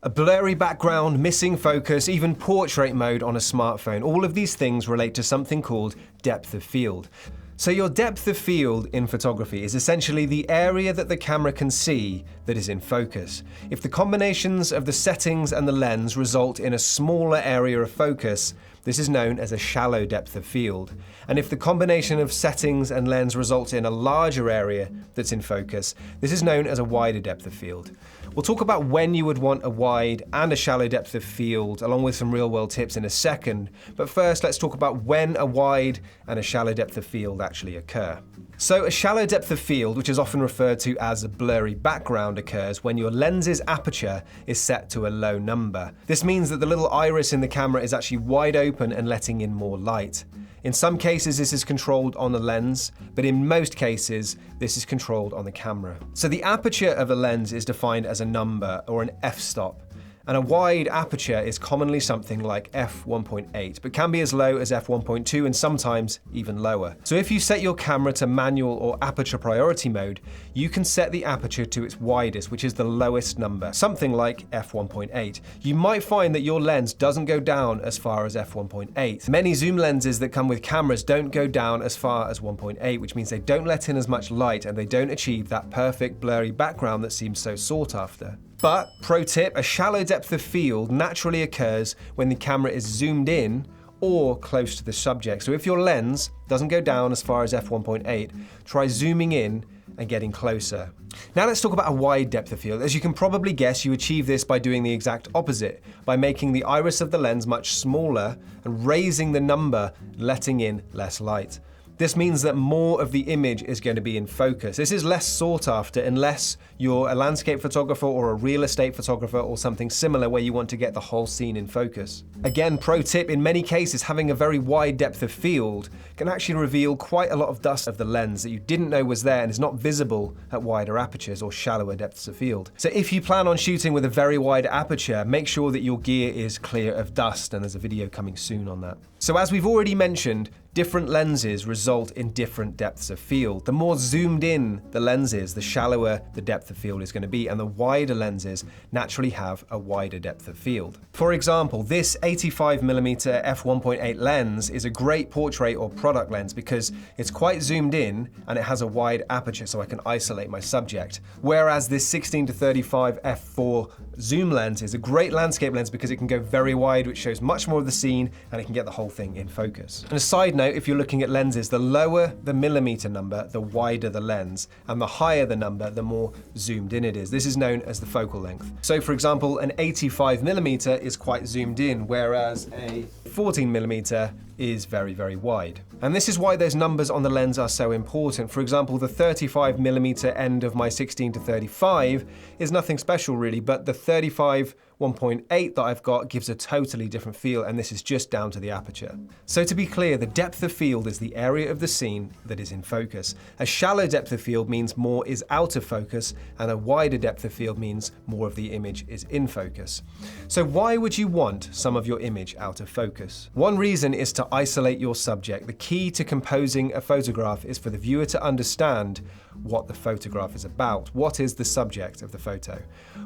A blurry background, missing focus, even portrait mode on a smartphone. All of these things relate to something called depth of field. So your depth of field in photography is essentially the area that the camera can see that is in focus. If the combinations of the settings and the lens result in a smaller area of focus, this is known as a shallow depth of field. And if the combination of settings and lens results in a larger area that's in focus, this is known as a wider depth of field. We'll talk about when you would want a wide and a shallow depth of field, along with some real-world tips in a second. But first, let's talk about when a wide and a shallow depth of field actually occur. So a shallow depth of field, which is often referred to as a blurry background, occurs when your lens's aperture is set to a low number. This means that the little iris in the camera is actually wide open and letting in more light. In some cases, this is controlled on the lens, but in most cases, this is controlled on the camera. So the aperture of a lens is defined as a number, or an f-stop. And a wide aperture is commonly something like f1.8, but can be as low as f1.2 and sometimes even lower. So if you set your camera to manual or aperture priority mode, you can set the aperture to its widest, which is the lowest number, something like f1.8. You might find that your lens doesn't go down as far as f1.8. Many zoom lenses that come with cameras don't go down as far as 1.8, which means they don't let in as much light and they don't achieve that perfect blurry background that seems so sought after. But, pro tip, a shallow depth of field naturally occurs when the camera is zoomed in or close to the subject. So if your lens doesn't go down as far as f1.8, try zooming in and getting closer. Now let's talk about a wide depth of field. As you can probably guess, you achieve this by doing the exact opposite, by making the iris of the lens much smaller and raising the number, letting in less light. This means that more of the image is going to be in focus. This is less sought after unless you're a landscape photographer or a real estate photographer or something similar where you want to get the whole scene in focus. Again, pro tip, in many cases, having a very wide depth of field can actually reveal quite a lot of dust of the lens that you didn't know was there and is not visible at wider apertures or shallower depths of field. So if you plan on shooting with a very wide aperture, make sure that your gear is clear of dust, and there's a video coming soon on that. So as we've already mentioned, different lenses result in different depths of field. The more zoomed in the lens is, the shallower the depth of field is going to be, and the wider lenses naturally have a wider depth of field. For example, this 85mm f1.8 lens is a great portrait or product lens because it's quite zoomed in and it has a wide aperture so I can isolate my subject. Whereas this 16-35 f4 zoom lens is a great landscape lens because it can go very wide, which shows much more of the scene and it can get the whole thing in focus. And a side note, if you're looking at lenses, the lower the millimeter number, the wider the lens, and the higher the number, the more zoomed in it is. This is known as the focal length. So for example, an 85mm is quite zoomed in, whereas a 14mm is very, very wide. And this is why those numbers on the lens are so important. For example, the 35mm end of my 16-35 is nothing special really, but the 35 1.8 that I've got gives a totally different feel, and this is just down to the aperture. So to be clear, the depth of field is the area of the scene that is in focus. A shallow depth of field means more is out of focus, and a wider depth of field means more of the image is in focus. So why would you want some of your image out of focus? One reason is to isolate your subject. The key to composing a photograph is for the viewer to understand what the photograph is about. What is the subject of the photo?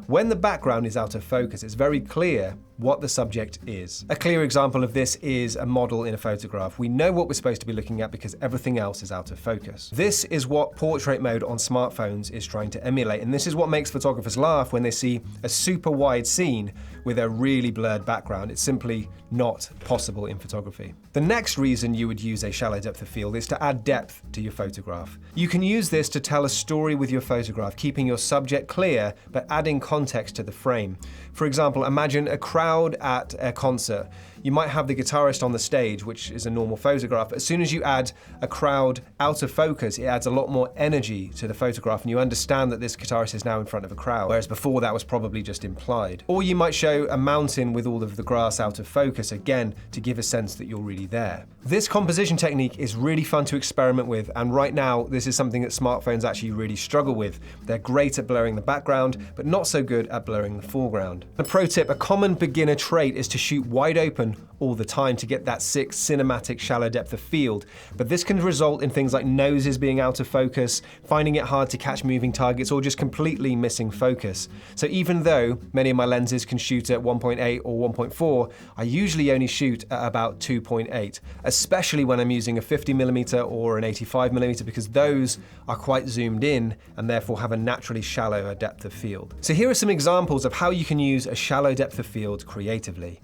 When the background is out of focus, it's very clear what the subject is. A clear example of this is a model in a photograph. We know what we're supposed to be looking at because everything else is out of focus. This is what portrait mode on smartphones is trying to emulate, and this is what makes photographers laugh when they see a super wide scene with a really blurred background. It's simply not possible in photography. The next reason you would use a shallow depth of field is to add depth to your photograph. You can use this to tell a story with your photograph, keeping your subject clear but adding context to the frame. For example, imagine a crowd at a concert. You might have the guitarist on the stage, which is a normal photograph, but as soon as you add a crowd out of focus, it adds a lot more energy to the photograph, and you understand that this guitarist is now in front of a crowd, whereas before that was probably just implied. Or you might show show a mountain with all of the grass out of focus, again, to give a sense that you're really there. This composition technique is really fun to experiment with, and right now, this is something that smartphones actually really struggle with. They're great at blurring the background, but not so good at blurring the foreground. A pro tip, a common beginner trait is to shoot wide open all the time to get that sick cinematic shallow depth of field, but this can result in things like noses being out of focus, finding it hard to catch moving targets, or just completely missing focus. So even though many of my lenses can shoot at 1.8 or 1.4, I usually only shoot at about 2.8, especially when I'm using a 50mm or an 85mm, because those are quite zoomed in and therefore have a naturally shallower depth of field. So here are some examples of how you can use a shallow depth of field creatively.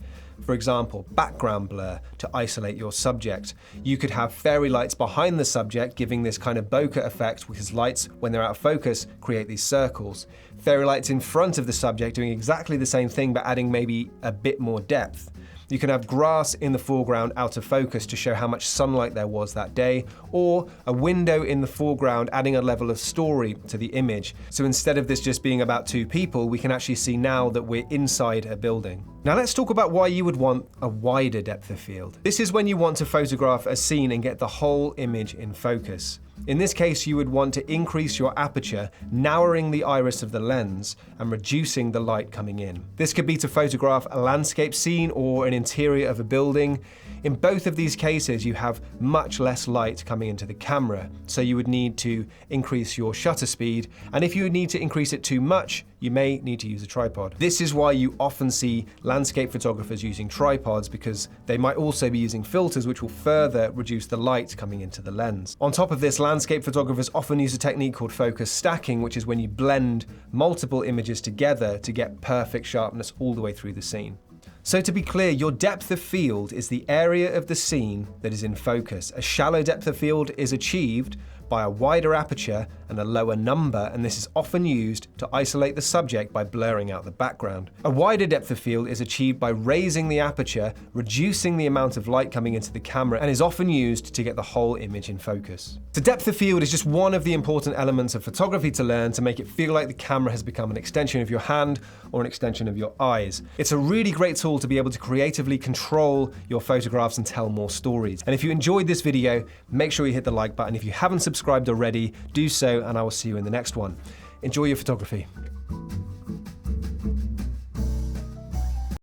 For example, background blur to isolate your subject. You could have fairy lights behind the subject, giving this kind of bokeh effect, because lights, when they're out of focus, create these circles. Fairy lights in front of the subject doing exactly the same thing, but adding maybe a bit more depth. You can have grass in the foreground out of focus to show how much sunlight there was that day, or a window in the foreground adding a level of story to the image. So instead of this just being about two people, we can actually see now that we're inside a building. Now let's talk about why you would want a wider depth of field. This is when you want to photograph a scene and get the whole image in focus. In this case, you would want to increase your aperture, narrowing the iris of the lens and reducing the light coming in. This could be to photograph a landscape scene or an interior of a building. In both of these cases, you have much less light coming into the camera, so you would need to increase your shutter speed, and if you need to increase it too much, you may need to use a tripod. This is why you often see landscape photographers using tripods, because they might also be using filters which will further reduce the light coming into the lens. On top of this, landscape photographers often use a technique called focus stacking, which is when you blend multiple images together to get perfect sharpness all the way through the scene. So to be clear, your depth of field is the area of the scene that is in focus. A shallow depth of field is achieved by a wider aperture and a lower number, and this is often used to isolate the subject by blurring out the background. A wider depth of field is achieved by raising the aperture, reducing the amount of light coming into the camera, and is often used to get the whole image in focus. So depth of field is just one of the important elements of photography to learn to make it feel like the camera has become an extension of your hand or an extension of your eyes. It's a really great tool to be able to creatively control your photographs and tell more stories. And if you enjoyed this video, make sure you hit the like button. If you haven't subscribed already, do so, and I will see you in the next one. Enjoy your photography.